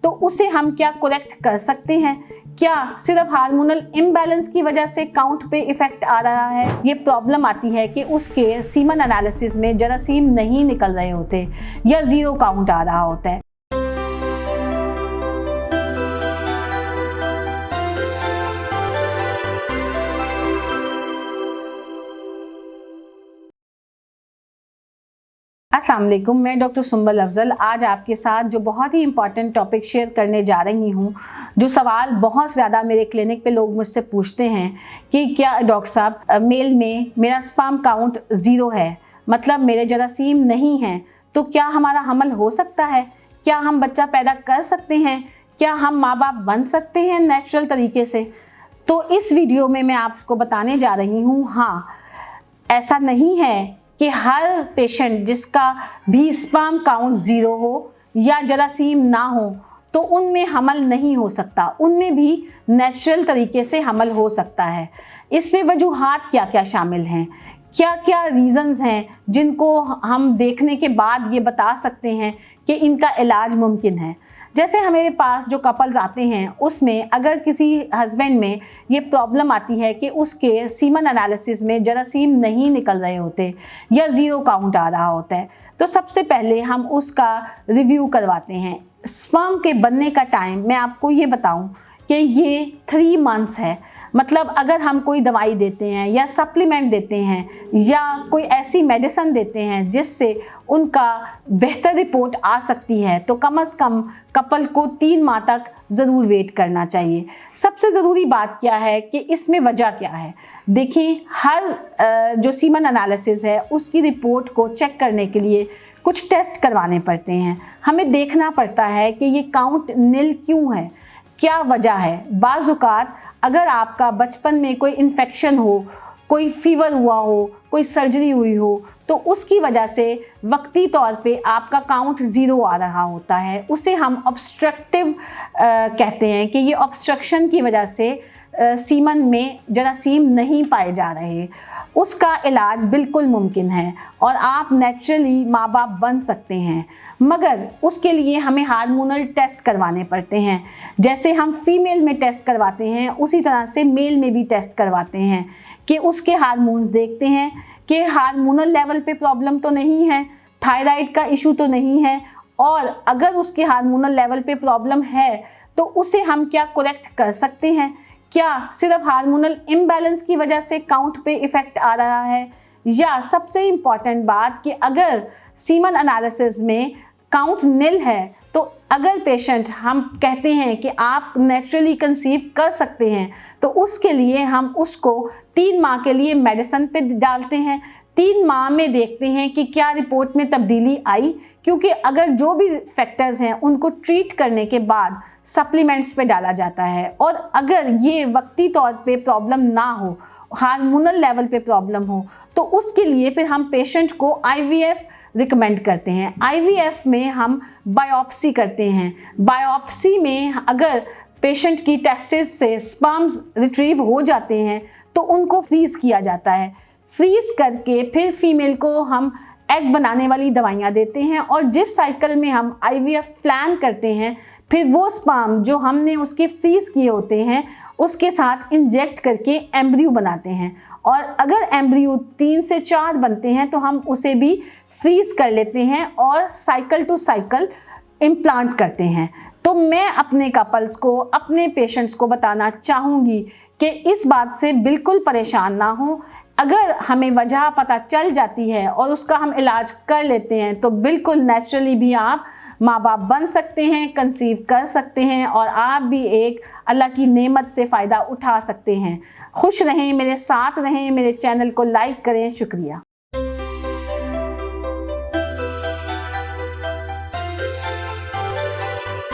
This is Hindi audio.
तो उसे हम क्या करेक्ट कर सकते हैं? क्या सिर्फ हार्मोनल इम्बैलेंस की वजह से काउंट पे इफेक्ट आ रहा है? ये प्रॉब्लम आती है कि उसके सीमन एनालिसिस में जरासीम नहीं निकल रहे होते या जीरो काउंट आ रहा होता है। अस्सलाम वालेकुम, मैं डॉक्टर सुंबल अफजल आज आपके साथ जो बहुत ही इंपॉर्टेंट टॉपिक शेयर करने जा रही हूँ। जो सवाल बहुत ज़्यादा मेरे क्लिनिक पे लोग मुझसे पूछते हैं कि क्या डॉक्टर साहब मेल में मेरा स्पर्म काउंट ज़ीरो है, मतलब मेरे जरासीम नहीं हैं, तो क्या हमारा हमल हो सकता है? क्या हम बच्चा पैदा कर सकते हैं? क्या हम माँ बाप बन सकते हैं नेचुरल तरीके से? तो इस वीडियो में मैं आपको बताने जा रही हूँ, हाँ, ऐसा नहीं है कि हर पेशेंट जिसका भी स्पर्म काउंट ज़ीरो हो या जरासीम ना हो तो उनमें हमल नहीं हो सकता, उनमें भी नेचुरल तरीके से हमल हो सकता है। इसमें वजूहात क्या क्या शामिल हैं, क्या क्या रीज़न्स हैं जिनको हम देखने के बाद ये बता सकते हैं कि इनका इलाज मुमकिन है। जैसे हमारे पास जो कपल्स आते हैं उसमें अगर किसी हस्बैंड में ये प्रॉब्लम आती है कि उसके सीमन एनालिसिस में जरासीम नहीं निकल रहे होते या ज़ीरो काउंट आ रहा होता है, तो सबसे पहले हम उसका रिव्यू करवाते हैं। स्पर्म के बनने का टाइम मैं आपको ये बताऊं कि ये 3 मंथ्स है। मतलब अगर हम कोई दवाई देते हैं या सप्लीमेंट देते हैं या कोई ऐसी मेडिसिन देते हैं जिससे उनका बेहतर रिपोर्ट आ सकती है, तो कम से कम कपल को 3 माह तक ज़रूर वेट करना चाहिए। सबसे ज़रूरी बात क्या है कि इसमें वजह क्या है? देखिए, हर जो सीमन एनालिसिस है उसकी रिपोर्ट को चेक करने के लिए कुछ टेस्ट करवाने पड़ते हैं। हमें देखना पड़ता है कि ये काउंट नील क्यों है, क्या वजह है। बाज़-औक़ात अगर आपका बचपन में कोई इन्फेक्शन हो, कोई फीवर हुआ हो, कोई सर्जरी हुई हो, तो उसकी वजह से वक्ती तौर पे आपका काउंट ज़ीरो आ रहा होता है। उसे हम ऑब्स्ट्रक्टिव कहते हैं कि ये ऑब्स्ट्रक्शन की वजह से सीमन में जरासीम नहीं पाए जा रहे। उसका इलाज बिल्कुल मुमकिन है और आप नेचुरली माँ बाप बन सकते हैं, मगर उसके लिए हमें हार्मोनल टेस्ट करवाने पड़ते हैं। जैसे हम फीमेल में टेस्ट करवाते हैं उसी तरह से मेल में भी टेस्ट करवाते हैं कि उसके हार्मोन्स देखते हैं कि हार्मोनल लेवल पे प्रॉब्लम तो नहीं है, थायराइड का इशू तो नहीं है, और अगर उसके हार्मोनल लेवल पे प्रॉब्लम है तो उसे हम क्या करेक्ट कर सकते हैं? क्या सिर्फ हार्मोनल इम्बैलेंस की वजह से काउंट पे इफेक्ट आ रहा है, या सबसे इम्पॉर्टेंट बात कि अगर सीमन एनालिसिस में काउंट नील है तो अगर पेशेंट हम कहते हैं कि आप नेचुरली कंसीव कर सकते हैं तो उसके लिए हम उसको 3 माह के लिए मेडिसिन पे डालते हैं। 3 माह में देखते हैं कि क्या रिपोर्ट में तब्दीली आई, क्योंकि अगर जो भी फैक्टर्स हैं उनको ट्रीट करने के बाद सप्लीमेंट्स पे डाला जाता है। और अगर ये वक्ती तौर पे प्रॉब्लम ना हो, हार्मोनल लेवल पे प्रॉब्लम हो, तो उसके लिए फिर हम पेशेंट को IVF रिकमेंड करते हैं। IVF में हम बायोप्सी करते हैं। बायोप्सी में अगर पेशेंट की टेस्टिस से स्पर्म्स रिट्रीव हो जाते हैं तो उनको फ्रीज़ किया जाता है। फ्रीज़ करके फिर फीमेल को हम एग बनाने वाली दवाइयाँ देते हैं, और जिस साइकिल में हम IVF प्लान करते हैं फिर वो स्पर्म जो हमने उसके फ्रीज़ किए होते हैं उसके साथ इंजेक्ट करके एम्ब्रियो बनाते हैं, और अगर एम्ब्रियो 3 से 4 बनते हैं तो हम उसे भी फ्रीज़ कर लेते हैं और साइकिल टू साइकिल इम्प्लांट करते हैं। तो मैं अपने कपल्स को, अपने पेशेंट्स को बताना चाहूँगी कि इस बात से बिल्कुल परेशान ना हो। अगर हमें वजह पता चल जाती है और उसका हम इलाज कर लेते हैं तो बिल्कुल नेचुरली भी आप माँ बाप बन सकते हैं, कंसीव कर सकते हैं, और आप भी एक अल्लाह की नेमत से फ़ायदा उठा सकते हैं। खुश रहें, मेरे साथ रहें, मेरे चैनल को लाइक करें। शुक्रिया।